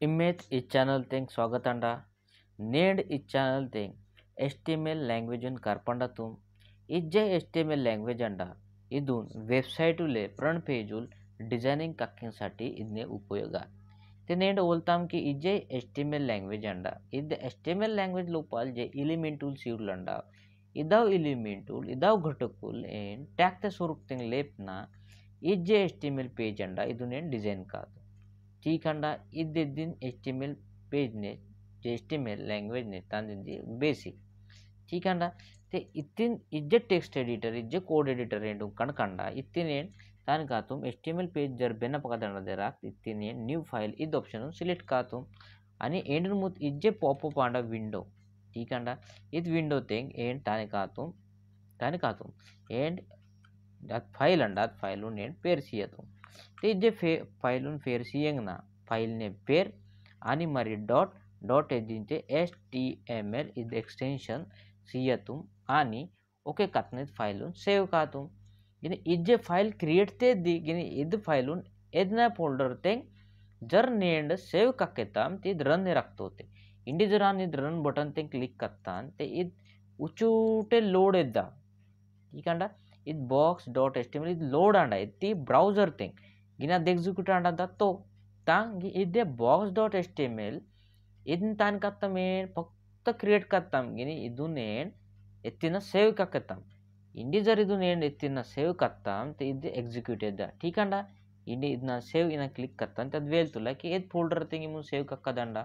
Image is channel thing swagatanda. Need is channel thing. HTML language un karpandatum. Ijje HTML language anda. Idun website ule front page ul designing kakkinsati idne upayoga. ते नेंड बोलताम की इजे HTML language अंडा इद HTML language लोपाल जे एलिमेंटुल सीवलंडा इदाव एलिमेंटुल इदाव घटकुल एंड टैग ते स्वरूप तिंग लेपना इजे HTML पेज अंडा इदु नेंड डिजाइन काదు ठीक अंडा इद्दिन HTML पेज ने जे HTML लैंग्वेज ने तांदिंदी बेसिक ठीक अंडा ते इत्तिन इज्जे टेक्स्ट एडिटर इज्जे कोड एडिटर एंड कणकंडा इत्तिन దాని కాతుం HTML పేజ్ జర్ బెన్న పకదండ దెరాక్ ఇత్తిని న్యూ ఫైల్ ఇది ఆప్షన్ సిలెక్ట్ కాతుం అని ఏండ్ ముత్ ఇజ్జే పాపప్ ఆండ విండో ठीक अंडा ఇది విండో థింగ్ ఏండ్ దాని కాతుం ఏండ్ dat file अंडा dat file un end पेर सियतु ते इज्जे file un पेर सियंगना file ने पेर आणि मरी डॉट एदिंचे HTML इद एक्सटेंशन सियतुम आणि ओके कतने file un सेव कातुम गिनी इज्जे फाइल क्रिएट ते दी गिनी इद फाइल उन एदना फोल्डर ते जर नेंड सेव कक्केताम ते इद रन ने रखतो ते इंडी जरान इद रन बटन ते क्लिक करतान ते इद उचूटे लोड एद्दा ठीक अंडा इद बॉक्स डॉट एचटीएमएल इद लोड अंडा इत्ती ब्राउजर ते गिना एग्जीक्यूट अंडा दा तो तांग इदे बॉक्स डॉट एचटीएमएल इदन तान कत्तम फक्त क्रिएट करताम गिनी इदुनेन एत्तिना सेव कक्केताम इंडी जर ಇದು నేను ಎತ್ತಿನ ಸೇವ್ ಕತ್ತಾಂ ते ಇದು ಎಕ್ಸಿಕ್ಯೂಟ್ ಎದ್ದ ठीक अंडा इंडी ಇದನ್ನ ಸೇವ್ ಇನ ಕ್ಲಿಕ್ ಕತ್ತಾಂ ತದ್ ವೇಲ್ತುಲ कि एद फोल्डर ತೆಂಗಿ ಮು ಸೇವ್ ಕಕ್ಕದಂಡ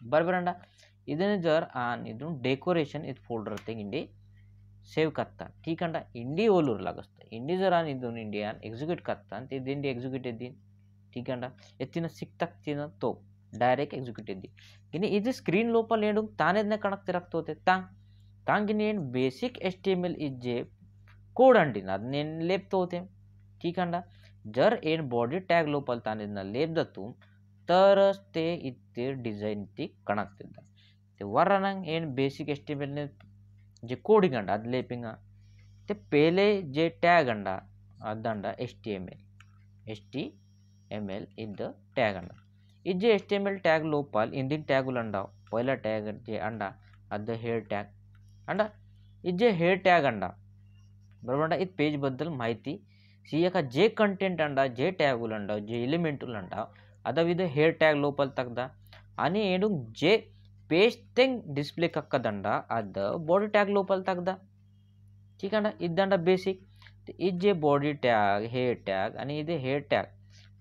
बरोबर अंडा ಇದನ್ನ जर आन ಇದು डेकोरेशन इद फोल्डर ತೆಂಗಿ इंडी ಸೇವ್ ಕತ್ತಾ ठीक अंडा इंडी ओलूर लागस्त इंडी जर आन ಇದು इंडियन एग्जीक्यूट कत्ता ते इंडी एग्जीक्यूट एद्दी ठीक अंडा ಎತ್ತಿನ ಸಿಕ್ತಕ್ತಿನ तो डायरेक्ट एग्जीक्यूट एद्दी गिनी ಇದು स्क्रीन लोपल ಏಡು ತಾನೆದನೆ ಕಣಕ್ತಿ ರಕ್ತೋತೆ ತಾ तांगिनेन बेसिक HTML इज्जे कोड अंडिन अद नेन लेपतो होते ठीक अंडा जर एन बॉडी टॅग लोपल तानेदना लेप दतुम तरच ते इत्ते डिझाइन ती कणाक्तिद्दा ते वरनंग एन बेसिक HTML ने जे कोडिंग अंडा अद लेपिंगा ते पहले जे टॅग अंडा अदंडा HTML इद टॅग अंडा इज्जे HTML टॅग लोपल इंदिन टॅगुल अंडा पहिला टॅग जे अंडा अद हेड टॅग अंडा इज्जे हेड टॅग अंडा बरोबर अंडा इत पेज बद्दल माहिती सियका जे कंटेंट अंडा जे टॅगुल अंडा जे एलिमेंटुल अंडा अदा विद हेड टॅग लोपल तकदा आणि एडु जे पेज तेंग डिस्प्ले कक्कदंडा अद बॉडी टॅग लोपल तकदा ठीक अंडा इद्दंडा बेसिक इज्जे बॉडी टॅग हेड टॅग आणि इदे हेड टॅग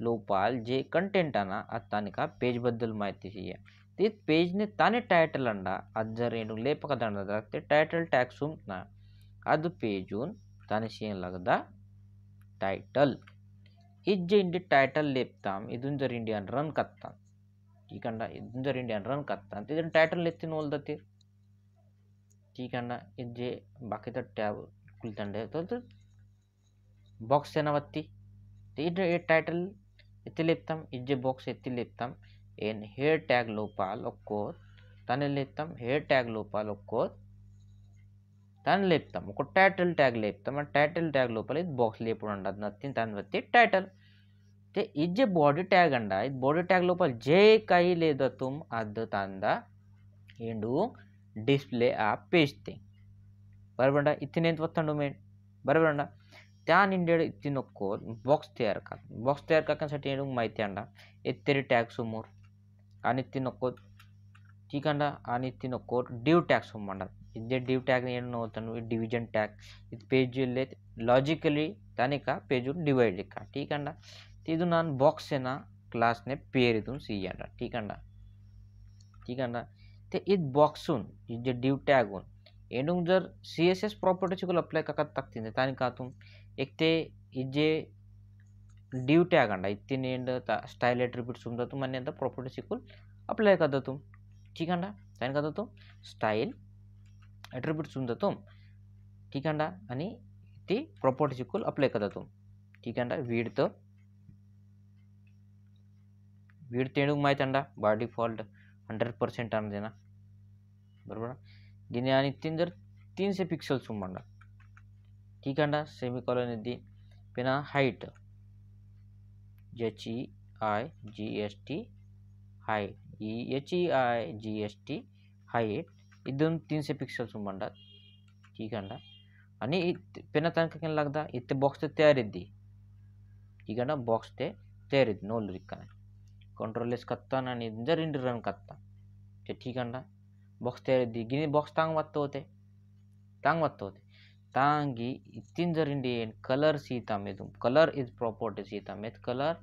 लोपल जे कंटेंट अना अत्तानिका पेज बद्दल माहिती सिय ते पेज ने ताने टाइटल अंडा अद जर एडु लेपकदंडा ते टाइटल टैग सुम्ना अद पेजून ताने सियन लगदा टाइटल इज्जे इंडी टाइटल लेपताम इदुन जर इंडियन रन कत्ताम ठीक अंडा इदुन जर इंडियन रन कत्ताम ते टाइटल लेत्तिन ओलदते ठीक अंडा इज्जे बाकी तर टॅब कुलतंडे तो बॉक्स सेनावत्ती ते इड टाइटल एत्ति लेपताम इज्जे बॉक्स एत्ति लेपताम एन हेड टैग लोपाल ఒక్కోర్ తన లేపుతాం हेड टैग లోపాल ఒక్కోర్ తన లేపుతాం ఒక టైటిల్ ట్యాగ్ లేపుతాం ఆ టైటిల్ ట్యాగ్ లోపల ఇది బాక్స్ లేపుడు ఉండదు నథింగ్ తన వత్తి టైటిల్ ते इज्जे बॉडी टैग अंडा इद बॉडी टैग लोपल जे काही लेदा तुम अद तांदा एंडू डिस्प्ले आ पेज ते बरोबर अंडा इत्तिन ಎಂತ ಒತ್ತಂಡು ಮೇನ್ बरोबर अंडा त्या निंडेड इत्तिन ಒಕ್ಕೋರ್ बॉक्स तयार काकसाठी एंडू माहिती अंडा एत्तेरी टॅग समोर आणि ती नको ठीक अंडा आणि ती नको डिव टॅग सुम्मंडा इद्दे डिव टॅग ಏನು ನೋತನು डिवीजन टॅग ಇದು ಪೇಜ್ ಇಲ್ಲಿ ಲಾಜಿಕಲಿ ತಾನಿಕ ಪೇಜ್ ಡಿವೈಡ್ ಲಿಕ್ಕ ठीक अंडा ಇದು ನಾನು ಬಾಕ್ಸ್ ಏನ ಕ್ಲಾಸ್ ने पेर इथून सी अंडा ठीक अंडा ते इद बॉक्स उन जे डिव टॅग उन एंडून जर CSS प्रॉपर्टीज को अप्लाई काकत तकतिने तानिका तुम एक ते इजे डिव टॅग अंडा इत्तिन एंड स्टाइल एट्रिब्यूट सुमदा तुम अन्य प्रॉपर्टीज को अप्लाई करदा तुम ठीक अंडा तान करदा तुम स्टाइल एट्रिब्यूट सुमदा तुम ठीक अंडा आणि ती प्रॉपर्टीज को अप्लाई करदा तुम ठीक अंडा विड्थ एंडू माहिती अंडा बाय डिफॉल्ट 100% अन देना बरोबर गिनी आणि तीन जर 300 पिक्सल सुमंडा ठीक अंडा सेमीकोलन इद्दी पिना height HEIGHT height, HEIGST height, इथून 300 पिक्सल्स म्हणतात. ठीक आहे ना. आणि पेन तनಕ लगदा इतने बॉक्स तैयार इद्दी. ठीक है ना. बॉक्स ते तैयार इद्दी नोल रिक्काने कंट्रोल एस कत्तान आणि जर इंड रन कत्ता ते ठीक है ना. बॉक्स तैयार इद्दी गिनी बॉक्स तांग वत्तो होते तांगी इत्तीन जर इंडी कलर सीता में कलर इज प्रॉपर्टी सीता में कलर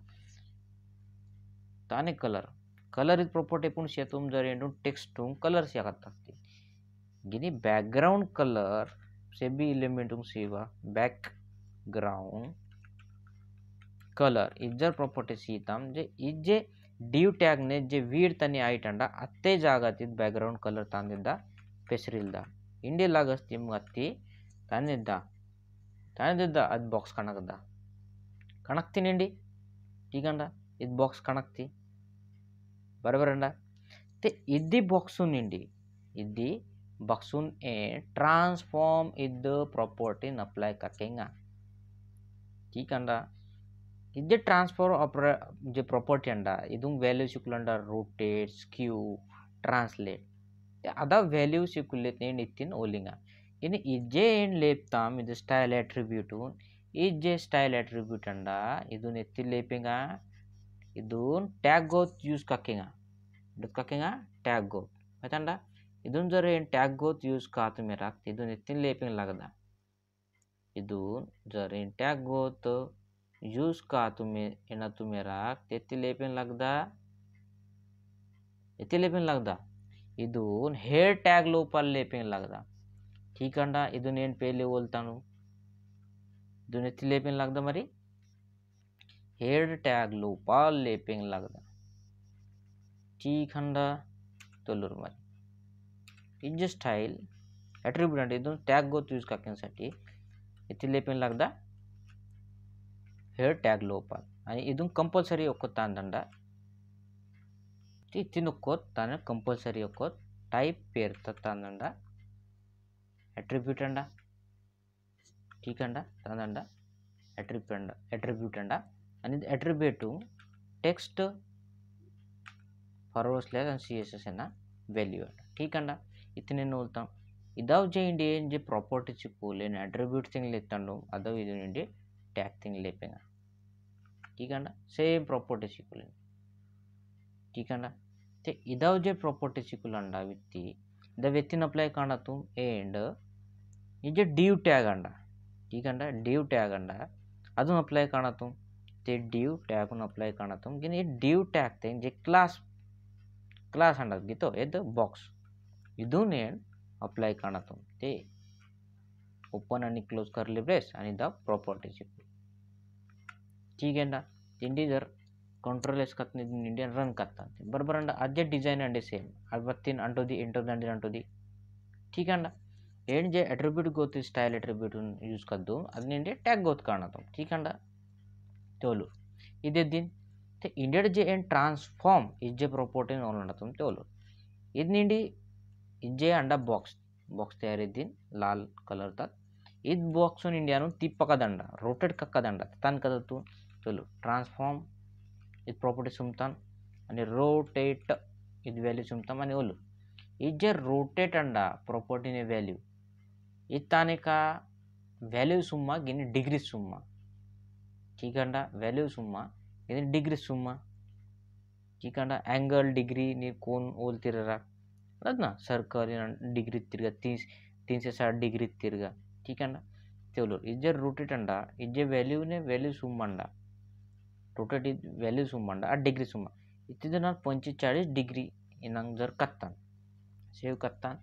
ताने कलर इज प्रॉपर्टी पुन शेतुम जर इंडू टेक्स्ट कलर सियाकत्ता गिनी बैकग्राउंड कलर से भी एलिमेंट सीवा बैकग्राउंड कलर इजर प्रॉपर्टी सीताम जे इजे div tag ने जे width आणि height अंडा अत्ते जागातीत बैकग्राउंड कलर तांदिद्दा पेसरिल्दा इंडे लागस्ती मत्ती तानिद्दा अद बॉक्स कणक्ती निंडी ठीक अंडा इद बॉक्स कणक्ती बरोबर अंडा ते इद्दी बॉक्सून निंडी इद्दी बॉक्सून ए ट्रांसफॉर्म इद प्रॉपर्टी अप्लाई ककेंगा ठीक अंडा इदे ट्रांसफॉर्म जे प्रॉपर्टी अंडा इदुं वैल्यू सिकुलंडा रोटेट स्क्यू ट्रांसलेट अदा वैल्यू सिकुलेत ने इत्तिन ओलिंगा इने इजे एंड लेप्ताम इद स्टाइल एट्रिब्यूट इजे स्टाइल एट्रिब्यूट अंडा इदुन एत्ति लेपेंगा इदुन टैग गोत यूज ककेंगा टैग गोत पतंडा इदुन जर एन टैग गोत यूज कात मेरा इदुन एत्तिन लेपेंग लगदा इदुन जर एन टैग गोत यूज का तुम्हें राख एत्ति लेपेंग लगदा इदुन हेयर टैग लोपल लेपेंग लगदा ठीक अंडा इदुन एन पेले बोलतानु इदुन एत्ति लेपेंग लगदा मरी हेयर टैग लोपल लेपेंग लगदा ठीक अंडा तोलुर मरी इज स्टाइल एट्रिब्यूट अंडे इदुन टैग गोत यूज काकेंसाठी एत्ति लेपेंग लगदा हेयर टैग लोपल आणि इदुन कंपल्सरी ओक्कोत अंदंडा तिनुक्कोत ताने कंपल्सरी ओक्कोत टाइप पेरता अंदंडा एट्रिब्यूट अंडा ठीक अंडा तंदंडा एट्रिब्यूट अंडा आणि एट्रिब्यूट टेक्स्ट फॉरवर्ड स्लैश आणि CSS एना वैल्यू अंडा ठीक अंडा इतने नोलता इदाव जे इंडे जे प्रॉपर्टी चिकोले एट्रिब्यूट थिंग लेतंडो अदव इदु इंडे टैग थिंग लेपेंगा ठीक अंडा सेम प्रॉपर्टी सिकुले ठीक अंडा ते इदाव जे प्रॉपर्टी सिकुलंडा वित्ती द व्यक्तिन अप्लाई काना तुम एंड इजे div टैग अंडा ठीक अंडा div टैग अंडा अदुन अप्लाई काना तुम ते div टैग उन अप्लाई काना तुम गिनी div टैग ते जे क्लास अंडा गितो एद बॉक्स इदुन एंड अप्लाई काना तुम ते ओपन आणि क्लोज करली ब्रेस आणि द प्रॉपर्टी सिकुल ठीक है ना इंडी जर कंट्रोल एस कत्ने इंडियन रन करता बरबर अंड अजे डिजाइन अंडे सेम अवत्तिन अंटोदी इंटोदी अंडे अंटोदी ठीक अंड एंड जे एट्रिब्यूट गोत स्टाइल एट्रिब्यूट यूज कद्दू अदने इंडे टैग गोत काणतो ठीक अंड तोलु इदे दिन ते इंडेड जे एंड ट्रांसफॉर्म इजे प्रॉपर्टी नोलंडतुम तोलु इद निंडी इजे अंडा बॉक्स तयार इद्दिन लाल कलर तात इद बॉक्स इंडियानु तिप्पकदंड रोटेट कक्कदंड तन कदतु चलो ट्रांसफॉर्म इद प्रॉपर्टी सुमतान आणि रोटेट इद वैल्यू सुमताम आणि ओलू इजे रोटेट अंडा प्रॉपर्टी ने वैल्यू इताने का वैल्यू सुम्मा गिनी डिग्री सुम्मा ठीक अंडा वैल्यू सुम्मा गिनी डिग्री सुम्मा ठीक अंडा एंगल डिग्री नी कोण ओलतिररा ना सर्कल डिग्री तिरगा 360 डिग्री तिरगा ठीक अंडा तेवलो इजे रोटेट अंडा इजे वैल्यू ने वैल्यू सुम्मा अंडा रोटेट वैल्यू सुम्मा अंडा डिग्री सुम्मा इतने ना 45 डिग्री इनंग जर कत्तान सेव कत्तान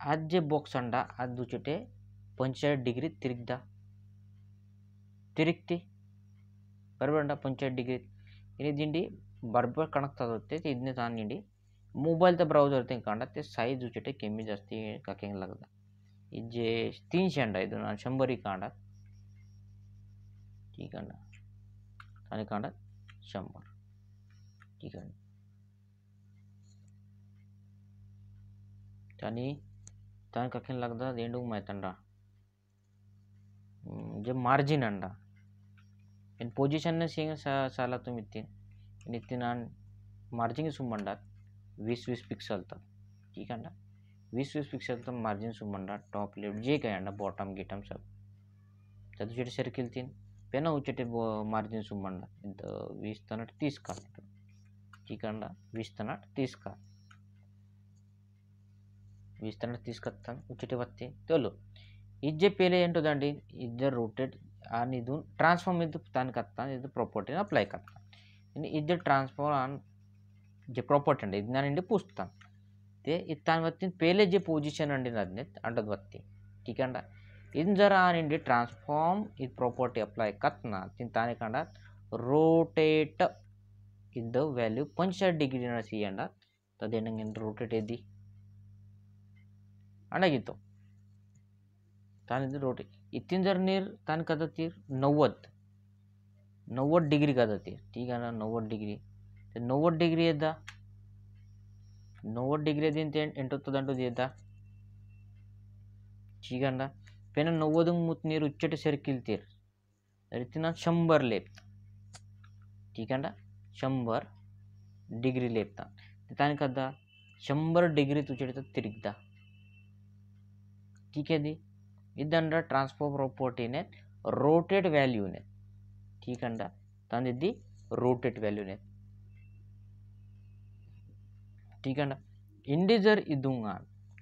आज जे बॉक्स अंडा आज दुचटे 45 डिग्री तिरगती बरबर अंडा 45 डिग्री इनी दिंडी बरबर कनेक्ट होते इदने तानिंडी मोबाईल तर ब्राउजर ते कांडा ते साइज दुचटे कमी जास्ती काकेंग लगदा इजे 300 अंडा इदु 100 कांडा ठीक अंडा आणि कांडा 100 ठीक आहे आणि तान काकेंग लगदा देंडू मायतंडा जे मार्जिन अंडा इन पोजीशन ने सिंग साला तुम इत्तिन मार्जिन सूम म्हणतात 20-20 पिक्सल तर ठीक आहे ना 20-20 पिक्सल तर मार्जिन सूम म्हणतात टॉप लेफ्ट जे काय आहे बॉटम गिटम सब तर तुझे सर्किल तीन पेना उचटे मार्जिन सूम म्हणतात 20 तनट 30 का ठीक है 20 तनट 30 का 20 तनट 30 కత్తాను ఉచిట వత్తి తోలు ఇజ్జే పేలే ఏంటోదండి ఇజ్జే రొటేట్ ఆన్ ఇది ట్రాన్స్ఫార్మ్ ఇది దాని కత్తాను ఇది ప్రాపర్టీని అప్లై కత్తాను ఇజ్జే ట్రాన్స్ఫార్మ్ ఆన్ जे प्रॉपर्टी अंडी ಇದು ನಾನು ಇಂಡಿ ಪೂಸ್ತಾನ್ ते इत्तान वत्तीन पहले जे पोजीशन अंडी नदनेत अंडद वत्ती ठीक अंडा इन जरा आन इंडी ट्रांसफॉर्म इद प्रॉपर्टी अप्लाई कतना तिन ताने कंडा rotate in the value 65 degree न सी अंडा तदेनंगे रोटेट एदी अंडागितो ताने रोटेट इत्तीन जर नीर तान कदतीर 90 डिग्री कदतीर ठीक है ना 90 डिग्री 90 डिग्री एद्दा 90 डिग्री दिन ಎಂಟೊತ್ತದಂಟು ದಿಯದ ಚೀಗಂಡ ಪೆನ 90 ಮುತ್ ನೀರು ಉಚ್ಚಟ ಸರ್ಕಿಲ್ತೀರ್ ರೀತಿನ 100 लेप ठीक है 100 डिग्री लेपता ताने कदा 100 डिग्री तुझे तिरगदा ठीक है दी इदंड ट्रांसफर प्रॉपर्टी ने रोटेट वैल्यू ने ठीक अंड तानिद्दी रोटेट वैल्यू ने ठीक है ना इंडिजर इदुंगा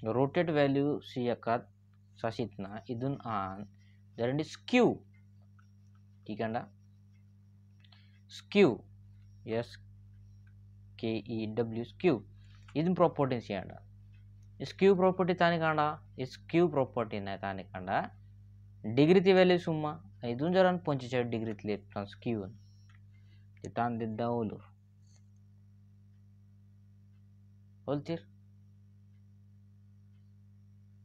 रोटेट वैल्यू सी यकात सासितना इदुन आन जरंडी स्क्यू ठीक है ना स्क्यू यस के ई डब्ल्यू स्क्यू इदुन प्रॉपर्टी सी अंडा स्क्यू प्रॉपर्टी ताने कांडा स्क्यू प्रॉपर्टी ने ताने कांडा डिग्री ती वैल्यू सुम्मा इदुन जरन 45 डिग्री ले स्क्यू ते तान दिद्दा ओलू बोलतीर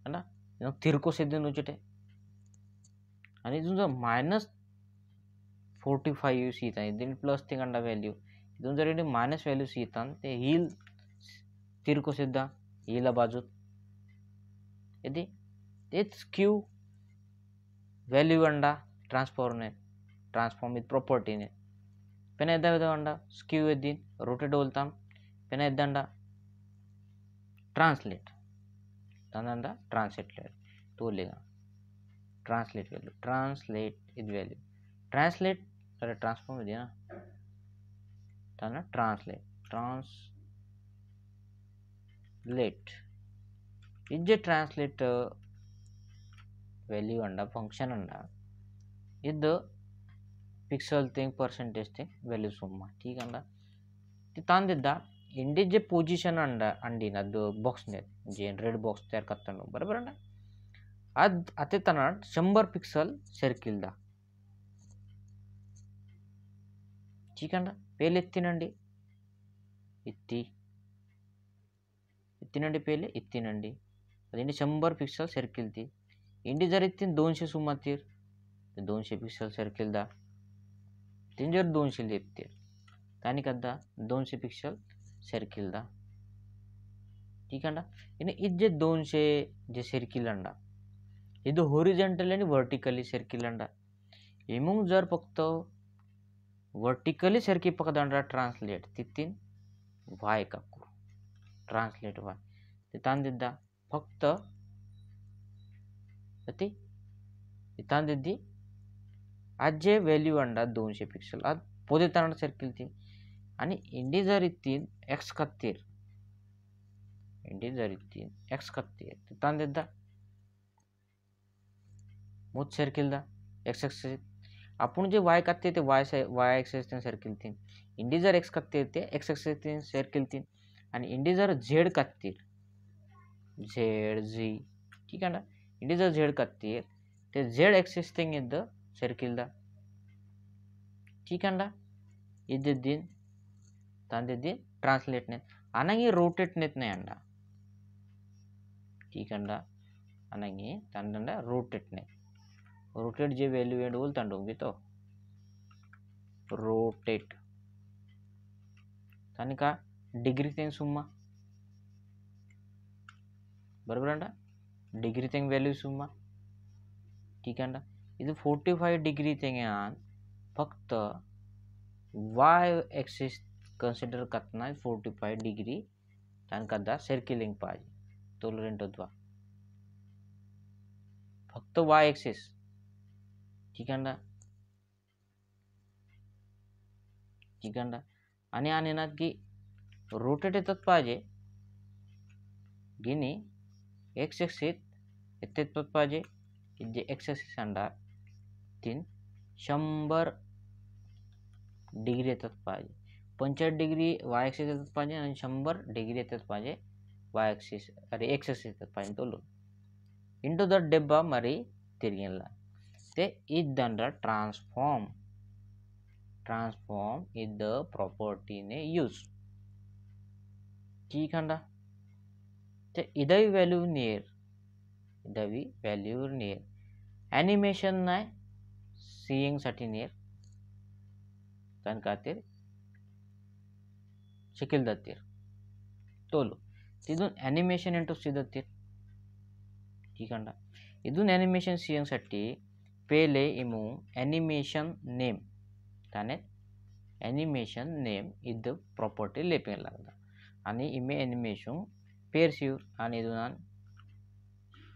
है ना तिरको सिद्धन उचटे आणि इथून जर -45 सीता इथून प्लस ती कंडा वैल्यू इथून जर इथे मायनस वैल्यू सीता ते हील तिरको सिद्धा हीला बाजू यदि तेच क्यू वैल्यू अंडा ट्रांसफॉर्म विथ प्रॉपर्टी ने पेना एद्दा विधा अंडा स्क्यू एद्दीन रोटेट बोलताम पेना एद्दा ट्रांसलेट तंदा ट्रांसलेट तोलेगा ट्रांसलेट वैल्यू ट्रांसलेट इद वैल्यू ट्रांसलेट अरे ट्रांसफॉर्म दिया ना तना ट्रांसलेट इज्जे ट्रांसलेट वैल्यू अंडा फंक्शन अंडा इद पिक्सल थिंग परसेंटेज थिंग वैल्यू सुम्मा ठीक अंडा ती तांदिद्दा इंडी जे पोजीशन अंडा अंडीन ಅದು ಬಾಕ್ಸ್ ನೆ जे रेड बॉक्स तयार करतानो बरोबर अंडा अद अते तना 100 पिक्सल सर्किल दा ठीक अंडा पेले इत्तिनंडी इत्तिनंडी पेले इत्तिनंडी अदिंडी 100 पिक्सल सर्किल ती इंडी जर इत्तिन 200 सुमातीर 200 पिक्सल सर्किल दा तीन जर 200 लेपतीर तानी कद्दा 200 पिक्सल सर्किल दा ठीक है इन इज्जे 200 जे सर्किल अंडा ಇದು हॉरिझॉन्टली आणि वर्टिकली सर्किल अंडा इमुंग जर फक्त वर्टिकली सर्किल पकडा ट्रांसलेट तितीन वाय काकू ट्रांसलेट वाय ते तांदिद्दा फक्त ते तांदिद्दी अज्जे वैल्यू अंडा 200 पिक्सल अद पोदे तांड सर्किल ती आणि इंडी जर इत्तीन एक्स कत्तीर इंडी जर इत्तीन एक्स कत्तीर तांदिद्दा मुझ सर्किल दा एक्स एक्सिस आपण जे वाय कत्ते ते वाय एक्सिस ते सर्किल तीन इंडी जर एक्स कत्ते ते एक्स एक्सिस ते सर्किल तीन आणि इंडी जर झेड कत्तीर झेड जी ठीक है ना इंडी जर झेड कत्तीर ते झेड एक्सिस ते इद्द सर्किल दा ठीक है ना इद्दिन तांदिद्दी ट्रांसलेट ने अनंगी रोटेट नेत ने अंडा ठीक अंडा अनंगी तांडंडा रोटेट ने रोटेट जे वैल्यू एंड बोलता होंगे तो रोटेट तानी का डिग्री तेंग सुम्मा बरोबर अंडा डिग्री तेंग वैल्यू सुम्मा ठीक अंडा ಇದು 45 डिग्री तेंगे आन फक्त y एक्सिस कन्सिडर करना 45 डिग्री दान कदा सर्किलिंग पाहिजे टॉलरंट होता फक्त वाय एक्सिस ठीक आहे आणि आणि ना की रोटेट येतात पाहिजे गिनी एक्स एक्सिस येतात पाहिजे जे एक्स एक्सिस अंडा 100 डिग्री येतात पाहिजे 45 डिग्री वाय एक्सिस येतात पाहिजे आणि 100 डिग्री येतात पाहिजे वाय एक्सिस अरे एक्स एक्सिस येतात पाहिजे तोलून इंटू द डेब्बा मरी तिरिगिला ते इद्दंड ट्रान्सफॉर्म इज द प्रॉपर्टी ने यूज ठीक है ते इदवी वैल्यू नियर एनिमेशन नाही सीइंग साठी नियर दान खातीर शिकिल जातीर तोलो तिथून एनिमेशन इंटू सी जातीर ठीक है इथून एनिमेशन सीइंग साठी पहले इमू एनिमेशन नेम ताने एनिमेशन नेम इद प्रॉपर्टी लेपिंग लागदा आणि इमे एनिमेशन पेरसिव आणि इथून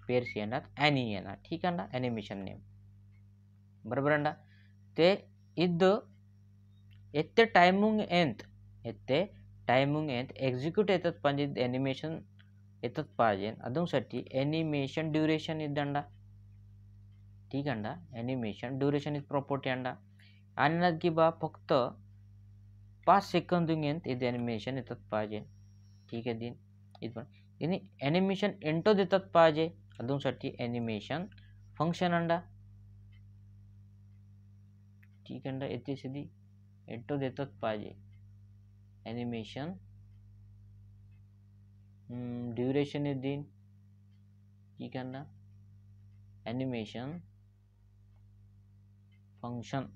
पेरसी येणार एनी येणार ठीक आहे एनिमेशन नेम बरोबर अंडा ते इद एत्ते टाइमिंग एंत एक्झिक्यूट येतात पाहिजे एनिमेशन येतात पाहिजे अदूसाठी एनिमेशन ड्युरेशन इद्दंडा ठीक आहे एनिमेशन ड्युरेशन इज प्रॉपर्टी अंडा आणि ना की बा फक्त 5 सेकंद इद एनिमेशन येतात पाहिजे ठीक आहे दिन इथं एनिमेशन इंटो देतात पाहिजे अदूसाठी एनिमेशन फंक्शन अंडा ठीक आहे येते सिधी इंटो देतात पाहिजे एनिमेशन ड्युरेशन दिन ठीक आहे एनिमेशन फंक्शन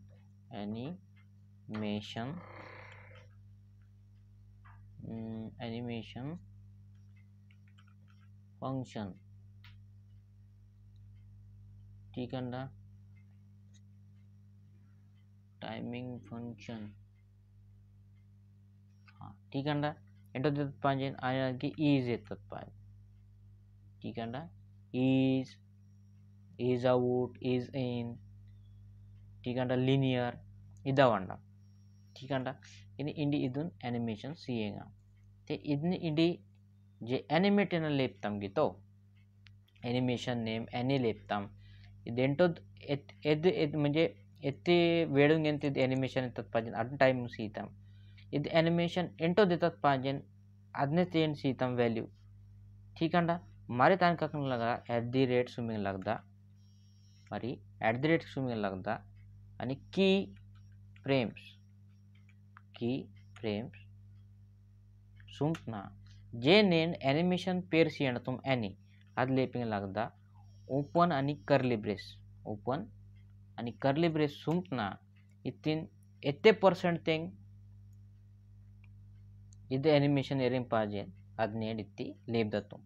एनिमेशन फंक्शन ठीक है टाइमिंग फंक्शन हाँ ठीक है इंटो देतात पाहिजे आणि इज येतात पाहिजे ठीक आहे इज आउट इज इन ठीक है लिनियर इदावंडा ठीक है ini indi idun animation seeing ते idni indi जे एनिमेटेन लेपताम गितो एनिमेशन नेम एनी लेपताम इदेंटो एद म्हणजे एत्ते वेळून गेंत एनिमेशन येतात पाहिजे अड टाइम सीताम इद एनिमेशन एंटो देतात पाहिजे अदने तेन सीताम वैल्यू ठीक है मारे तान ककन लगा @ स्विमिंग लगदा मरी @ स्विमिंग लगदा आणि की फ्रेम्स सुंपना जे नेन एनिमेशन पेर सियण तुम एनी अद लेपिंग लगदा ओपन आणि कर्ली ब्रेस सुंपना इतिन 80% तेंग इद एनिमेशन एरिंग पाहिजे अद नेड इत्ती लेप जातो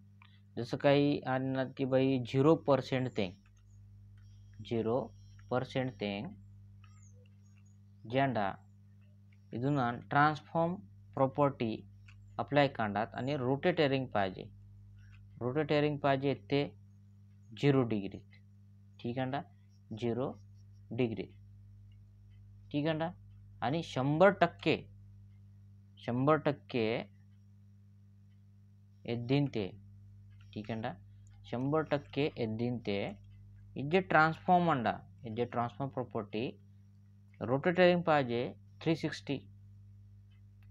जसं काही आणणार की बाई 0% तेंग जेंडा इथून ट्रान्सफॉर्म प्रॉपर्टी अप्लाय कांडात आणि रोटेटरिंग पाहिजे ते 0 डिग्री ठीक आहे 0 डिग्री ठीक आहे आणि 100% एद्दीन ते ठीक आहे 100% एद्दीन ते इजे ट्रान्सफॉर्म अंडा इजे ट्रान्सफॉर्म प्रॉपर्टी रोटेटरिंग पाहिजे 360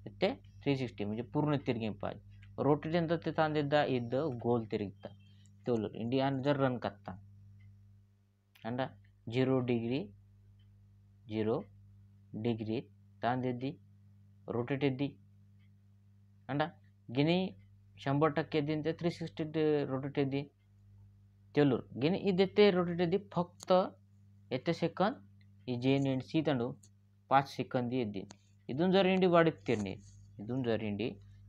इत्ते 360 म्हणजे पूर्ण तिरगे पाहिजे रोटेट ಅಂತ ತಂದಿದ್ದ ಇದು ಗೋಲ್ ತಿರುಗ್ತಾ ತೋಲು ಇಂಡಿಯನ್ ಜರ್ ರನ್ ಕತ್ತಾ ಅಂಡ 0 डिग्री ತಂದಿದ್ದಿ रोटेट इद्दी अंड गिनी 100% दिन ते 360 रोटेट इद्दी तोलू गिनी इदे रोटेट इद्दी फक्त येते सेकंद इजे नेंड सी तंडू 5 सेकंद इद्दी इदून जर इंडी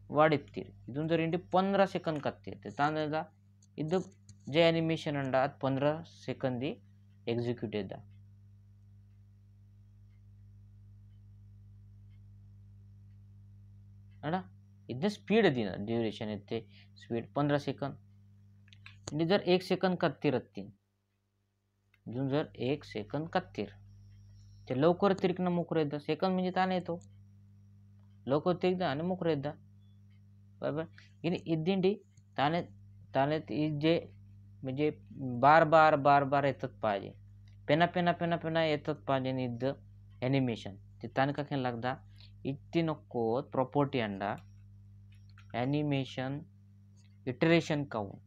वाडिप्तीर इदून जर इंडी 15 सेकंद कत्तीर ते तांदा इद जे एनिमेशन अंडा 15 सेकंद एग्जिक्यूट इद्दा अड़ा इतने स्पीड दिना ड्यूरेशन इतने स्पीड 15 सेकंद म्हणजे जर 1 सेकंद कत्तीर असतील अजून जर 1 सेकंद कत्तीर ते लवकर तिरकणं मोकरं येतं सेकंद म्हणजे ताण येतो लवकर तिरकदा आणि मोकरं येतं बरोबर इने इद्दिंडी ताने ताने जे म्हणजे बार बार येतात पाहिजे पेना येतात पाहिजे इद्द एनिमेशन ते ताने का लागदा इत्ती नको प्रॉपर्टी अंडा एनिमेशन इटरेशन काउंट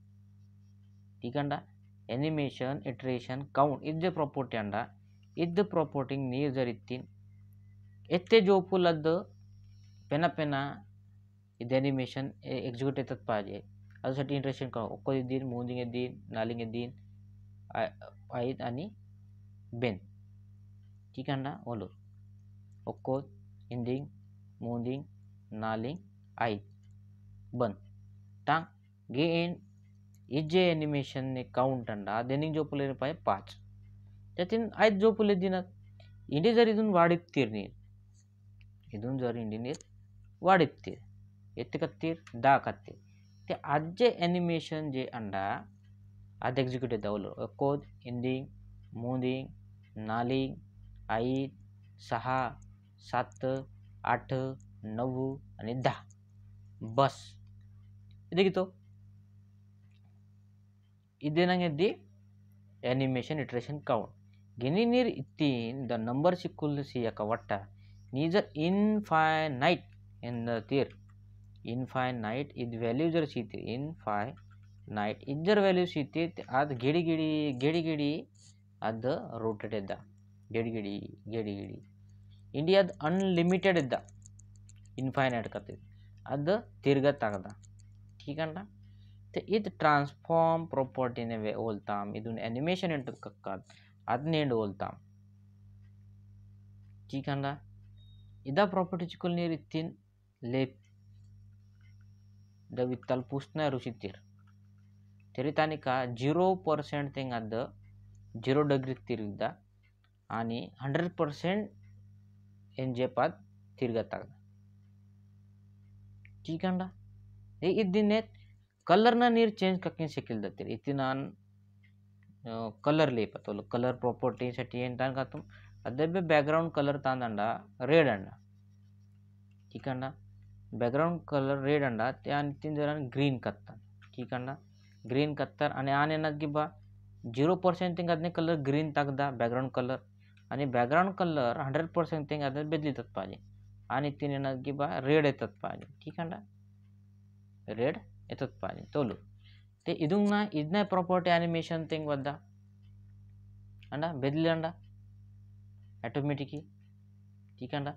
ठीक अंडा एनिमेशन इटरेशन काउंट इद्द प्रॉपर्टी अंडा इद्द प्रॉपर्टी नीर जर इत्तीन एत्ते जोपुलद्द पेना ఇది एनिमेशन एग्जिक्यूट येतात पाहिजे अदुसाठी इंटरेशन काउंट ఒక్కో దీన్ మూడింగ్ దీన్ నాలుగు దీన్ ఐదు అని బెన్ ठीक अंडा ओलो ఒక్కో ఇండింగ్ మూడింగ్ నాలుగు ఐదు बन टांग गे इन इजे एनिमेशन ने काउंट अंडा देनिंग जोपुले पाहिजे 5 त्यातून 5 जोपुले दिनात इंडी जर इथून वाढीत इथून जर इंडिनीत वाढीत एत्ते कत्तीर 10 कत्तीर ते आज जे एनिमेशन जे अंडा आज एक्झिक्यूट येतं कोद इंडिंग मोदिंग नालिंग 5 6 7 8 9 आणि 10 बस इदेगितो इदेनंगे एनिमेशन इटरेशन काउंट गिनी नीर इत्तीन द नंबर सिक्कुल सियका वट्टा नी जर इनफायनाइट इन द तीर इनफायनाइट इद व्हॅल्यू जर सीते इनफायनाइट इद जर व्हॅल्यू सीते आद गेडी आद रोटेट इद्दा गेडी इंडियाद अनलिमिटेड इद्दा इनफायनाइट करते आद तिरगत आगदा ठीक अंडा ते इद ट्रांसफॉर्म प्रॉपर्टी ने वे ओल्ताम इदुन एनिमेशन इंटर कक्काद आद नेंड ओल्ताम ठीक अंडा इदा प्रॉपर्टी चिकुल नीर इत्तीन लेप द वित्ताल पुसना रुशितीर तरी तानिका 0% तेंग आद 0 डिग्री तिरगदा आणि 100% एनजेपाद तिरगता ठीक अंडा हे इद्दिनेत कलर ना नीर change कक्किन Shakil दत्तीर इतिनान colour लेपतोलो colour property साठी ಏನ್ ತಾನ್ಕಾತು ಅದೇ ಬ್ಯಾಕ್ಗ್ರೌಂಡ್ ಕಲರ್ ತಾಂದಂಡ ರೆಡ್ ಅಂಡ ठीक अंडा बैकग्राउंड कलर रेड अंडा त्या तीन जणांना ग्रीन कत्तान ठीक अंडा ग्रीन कत्तार आणि आन येणार की बा 0% थिंग आदने कलर ग्रीन ताकदा बैकग्राउंड कलर आणि बैकग्राउंड कलर 100% थिंग आदने बदलितात पाहिजे आणि तीन येणार की बा रेड येतात पाहिजे ठीक अंडा रेड येतात पाहिजे तोलो ते इदुंगना इदने प्रॉपर्टी एनिमेशन थिंग वद्दा अंडा बदली अंडा ऑटोमेटिकली ठीक अंडा